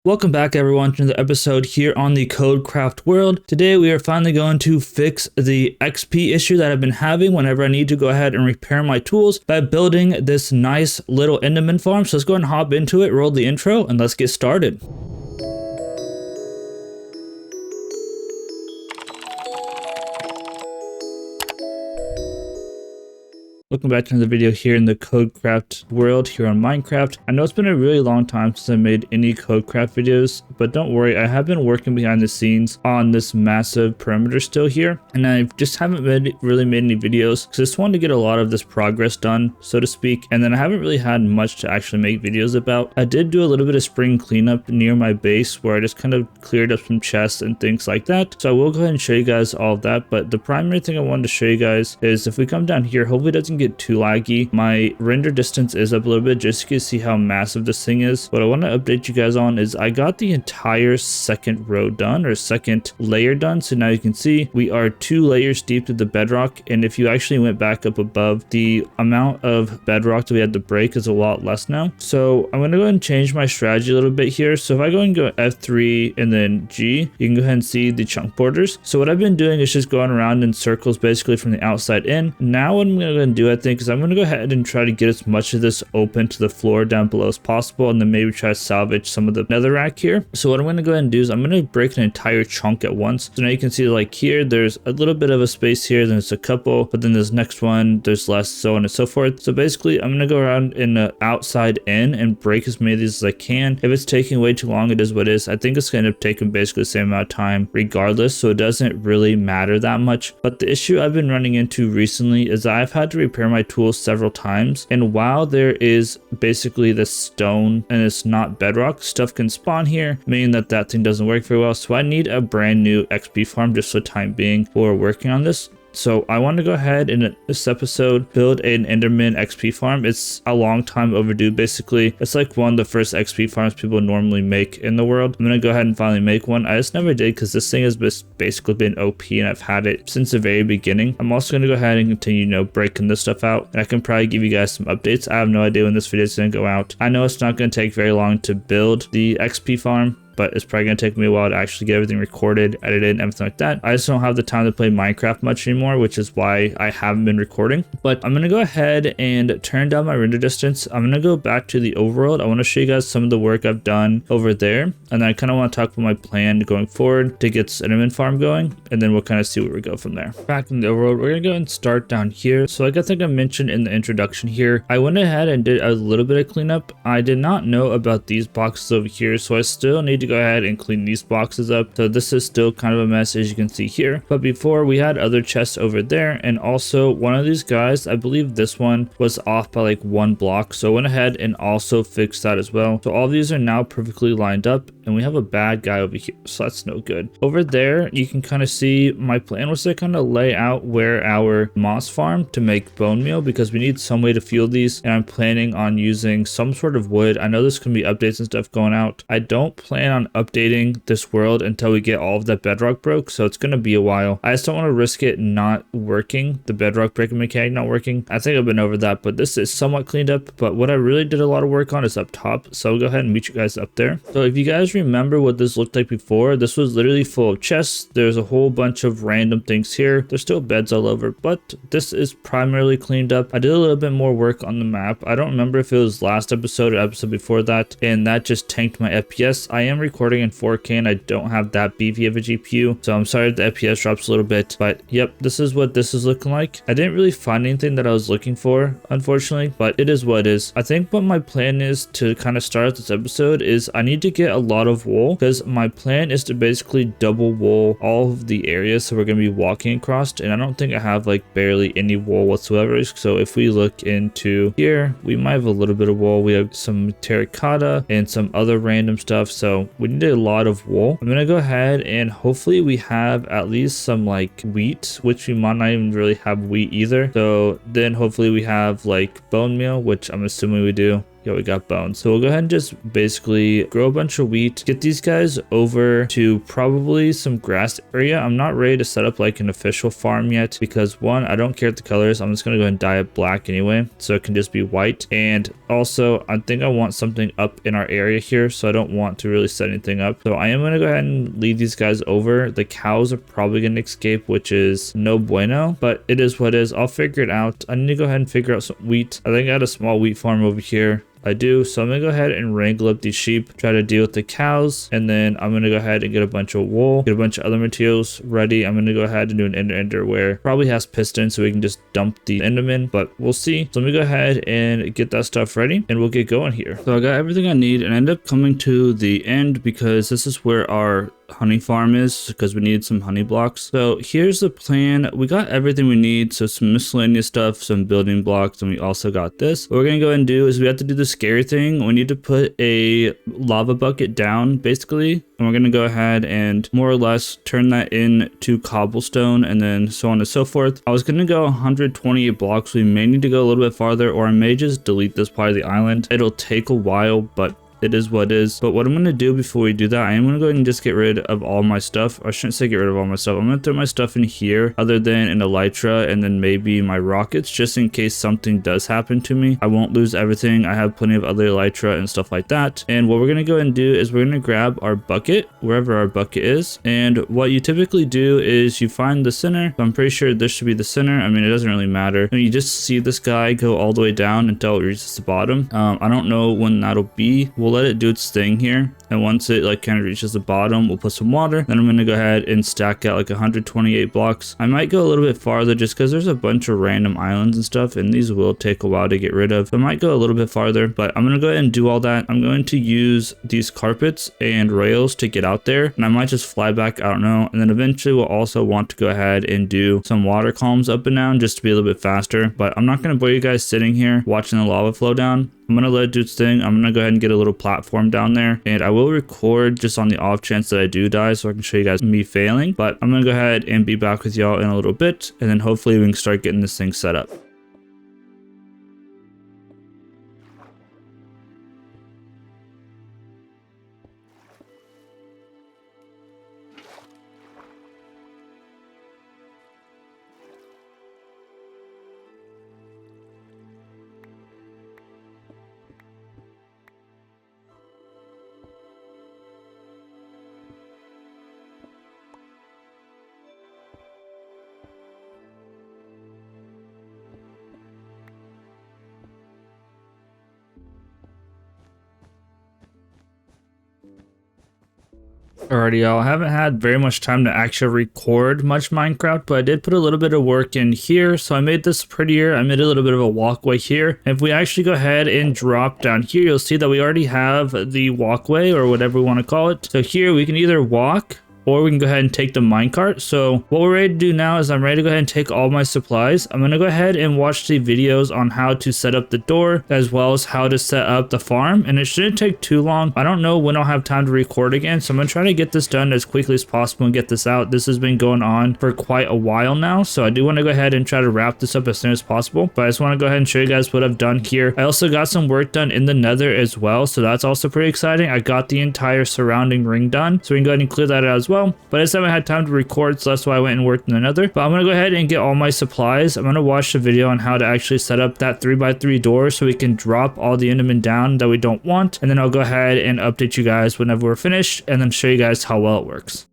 Welcome back everyone to the episode here on the KodeKraft world. Today we are finally going to fix the XP issue that I've been having whenever I need to go ahead and repair my tools by building this nice little Enderman farm. So let's go ahead and hop into it, roll the intro, and let's get started. Welcome back to another video here in the KodeKraft world here on Minecraft. I know it's been a really long time since I made any KodeKraft videos, but don't worry, I have been working behind the scenes on this massive perimeter still here, and I just haven't really made any videos because I just wanted to get a lot of this progress done, so to speak, and then I haven't really had much to actually make videos about. I did do a little bit of spring cleanup near my base where I just kind of cleared up some chests and things like that, so I will go ahead and show you guys all of that. But the primary thing I wanted to show you guys is if we come down here, hopefully it doesn't get too laggy. My render distance is up a little bit just so you can see how massive this thing is. What I want to update you guys on is I got the entire second row done, or second layer done. So now you can see we are 2 layers deep to the bedrock, and if you actually went back up above, the amount of bedrock that we had to break is a lot less now. So I'm going to go ahead and change my strategy a little bit here. So if I go and go F3 and then G, you can go ahead and see the chunk borders. So what I've been doing is just going around in circles basically from the outside in. Now what I'm going to go ahead and do, I think, is I'm going to go ahead and try to get as much of this open to the floor down below as possible, and then maybe try to salvage some of the netherrack here. So what I'm going to go ahead and do is I'm going to break an entire chunk at once. So now you can see, like, here there's a little bit of a space here, then it's a couple, but then this next one there's less, so on and so forth. So basically I'm going to go around in the outside in and break as many of these as I can. If it's taking way too long, it is what it is. I think it's going to end up taking basically the same amount of time regardless, so it doesn't really matter that much. But the issue I've been running into recently is I've had to repair my tools several times, and while there is basically this stone and it's not bedrock, stuff can spawn here, meaning that that thing doesn't work very well. So I need a brand new XP farm just for the time being while we're working on this. So I want to go ahead and in this episode build an Enderman XP farm. It's a long time overdue basically. It's like one of the first XP farms people normally make in the world. I'm going to go ahead and finally make one. I just never did because this thing has basically been OP and I've had it since the very beginning. I'm also going to go ahead and continue, breaking this stuff out. And I can probably give you guys some updates. I have no idea when this video is going to go out. I know it's not going to take very long to build the XP farm, but it's probably going to take me a while to actually get everything recorded, edited, and everything like that. I just don't have the time to play Minecraft much anymore, which is why I haven't been recording. But I'm going to go ahead and turn down my render distance. I'm going to go back to the overworld. I want to show you guys some of the work I've done over there. And then I kind of want to talk about my plan going forward to get this Enderman farm going. And then we'll kind of see where we go from there. Back in the overworld, we're going to go and start down here. So like I think I mentioned in the introduction here, I went ahead and did a little bit of cleanup. I did not know about these boxes over here, so I still need to go ahead and clean these boxes up. So this is still kind of a mess, as you can see here. But before, we had other chests over there, and also one of these guys, I believe this one was off by like 1 block, so I went ahead and also fixed that as well. So all of these are now perfectly lined up, and we have a bad guy over here, so that's no good. Over there, you can kind of see my plan was to kind of lay out where our moss farm to make bone meal, because we need some way to fuel these, and I'm planning on using some sort of wood. I know there's gonna be updates and stuff going out. I don't plan on updating this world until we get all of that bedrock broke, so it's gonna be a while. I just don't want to risk it not working, the bedrock breaking mechanic not working. I think I've been over that, but this is somewhat cleaned up. But what I really did a lot of work on is up top, so I'll go ahead and meet you guys up there. So if you guys remember what this looked like before, this was literally full of chests. There's a whole bunch of random things here. There's still beds all over, but this is primarily cleaned up. I did a little bit more work on the map. I don't remember if it was last episode or episode before that, and that just tanked my FPS. I am recording in 4K and I don't have that beefy of a GPU, so I'm sorry if the FPS drops a little bit, but yep, this is what this is looking like. I didn't really find anything that I was looking for, unfortunately, but it is what it is. I think what my plan is to kind of start this episode is I need to get a lot of wool, because my plan is to basically double wool all of the areas so we're going to be walking across, and I don't think I have like barely any wool whatsoever. So if we look into here, we might have a little bit of wool. We have some terracotta and some other random stuff, so we need a lot of wool. I'm gonna go ahead and hopefully we have at least some like wheat, which we might not even really have wheat either. So then hopefully we have like bone meal, which I'm assuming we do. Yeah, we got bones. So we'll go ahead and just basically grow a bunch of wheat, get these guys over to probably some grass area. I'm not ready to set up like an official farm yet because one, I don't care what the colors. I'm just going to go ahead and dye it black anyway, so it can just be white. And also I think I want something up in our area here, so I don't want to really set anything up. So I am going to go ahead and lead these guys over. The cows are probably going to escape, which is no bueno, but it is what it is. I'll figure it out. I need to go ahead and figure out some wheat. I think I had a small wheat farm over here. I do. So I'm going to go ahead and wrangle up these sheep, try to deal with the cows, and then I'm going to go ahead and get a bunch of wool, get a bunch of other materials ready. I'm going to go ahead and do an ender where probably has pistons so we can just dump the enderman, but we'll see. So let me go ahead and get that stuff ready and we'll get going here. So I got everything I need and I end up coming to the end because this is where our honey farm is because we need some honey blocks. So here's the plan. We got everything we need, so some miscellaneous stuff, some building blocks, and we also got this. What we're gonna go ahead and do is we have to do the scary thing. We need to put a lava bucket down basically, and we're gonna go ahead and more or less turn that into cobblestone and then so on and so forth. I was gonna go 128 blocks. We may need to go a little bit farther, or I may just delete this part of the island. It'll take a while, but it is what it is. But what I'm going to do before we do that, I am going to go ahead and just get rid of all my stuff. I shouldn't say get rid of all my stuff. I'm going to throw my stuff in here other than an elytra and then maybe my rockets just in case something does happen to me. I won't lose everything. I have plenty of other elytra and stuff like that. And what we're going to go ahead and do is we're going to grab our bucket wherever our bucket is. And what you typically do is you find the center. So I'm pretty sure this should be the center. I mean, it doesn't really matter. And you just see this guy go all the way down until it reaches the bottom. I don't know when that'll be. We'll let it do its thing here, and once it like kind of reaches the bottom, we'll put some water. Then I'm going to go ahead and stack out like 128 blocks. I might go a little bit farther just because there's a bunch of random islands and stuff, and these will take a while to get rid of. So I might go a little bit farther, but I'm going to go ahead and do all that. I'm going to use these carpets and rails to get out there, and I might just fly back, I don't know. And then eventually we'll also want to go ahead and do some water columns up and down just to be a little bit faster. But I'm not going to bore you guys sitting here watching the lava flow down. I'm going to let it do its thing. I'm going to go ahead and get a little platform down there, and I will record just on the off chance that I do die so I can show you guys me failing. But I'm going to go ahead and be back with y'all in a little bit, and then hopefully we can start getting this thing set up. Alrighty, y'all. I haven't had very much time to actually record much Minecraft, but I did put a little bit of work in here. So I made this prettier. I made a little bit of a walkway here. If we actually go ahead and drop down here, you'll see that we already have the walkway or whatever we want to call it. So here we can either walk, or we can go ahead and take the minecart. So what we're ready to do now is I'm ready to go ahead and take all my supplies. I'm going to go ahead and watch the videos on how to set up the door as well as how to set up the farm. And it shouldn't take too long. I don't know when I'll have time to record again. So I'm going to try to get this done as quickly as possible and get this out. This has been going on for quite a while now. So I do want to go ahead and try to wrap this up as soon as possible. But I just want to go ahead and show you guys what I've done here. I also got some work done in the nether as well. So that's also pretty exciting. I got the entire surrounding ring done. So we can go ahead and clear that out as well. But I just haven't had time to record, so that's why I went and worked in the nether. But I'm going to go ahead and get all my supplies. I'm going to watch the video on how to actually set up that 3x3 door so we can drop all the endermen down that we don't want. And then I'll go ahead and update you guys whenever we're finished and then show you guys how well it works.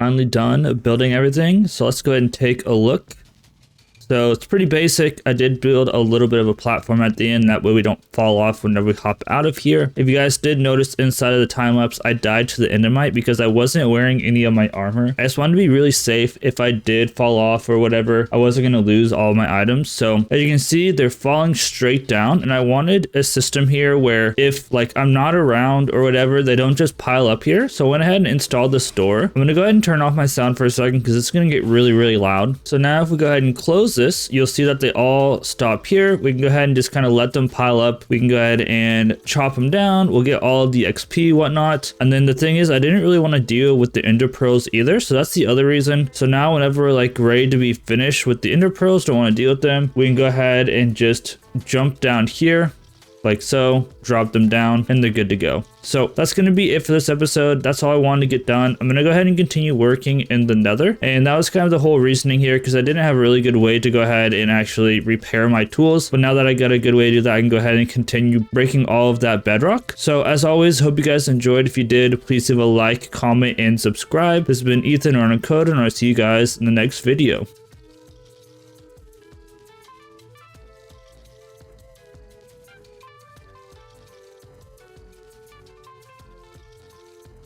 finally done building everything. So let's go ahead and take a look. So it's pretty basic. I did build a little bit of a platform at the end. That way we don't fall off whenever we hop out of here. If you guys did notice inside of the time lapse, I died to the Endermite because I wasn't wearing any of my armor. I just wanted to be really safe. If I did fall off or whatever, I wasn't going to lose all my items. So as you can see, they're falling straight down. And I wanted a system here where if like I'm not around or whatever, they don't just pile up here. So I went ahead and installed this door. I'm going to go ahead and turn off my sound for a second because it's going to get really, really loud. So now if we go ahead and close this, you'll see that they all stop here. We can go ahead and just kind of let them pile up. We can go ahead and chop them down. We'll get all of the XP, whatnot. And then the thing is, I didn't really want to deal with the ender pearls either. So that's the other reason. So now whenever we're like ready to be finished with the ender pearls, don't want to deal with them, we can go ahead and just jump down here like so, drop them down, and they're good to go. So that's going to be it for this episode. That's all I wanted to get done. I'm going to go ahead and continue working in the nether. And that was kind of the whole reasoning here because I didn't have a really good way to go ahead and actually repair my tools. But now that I got a good way to do that, I can go ahead and continue breaking all of that bedrock. So as always, hope you guys enjoyed. If you did, please leave a like, comment, and subscribe. This has been Ethan or Koder, and I'll see you guys in the next video.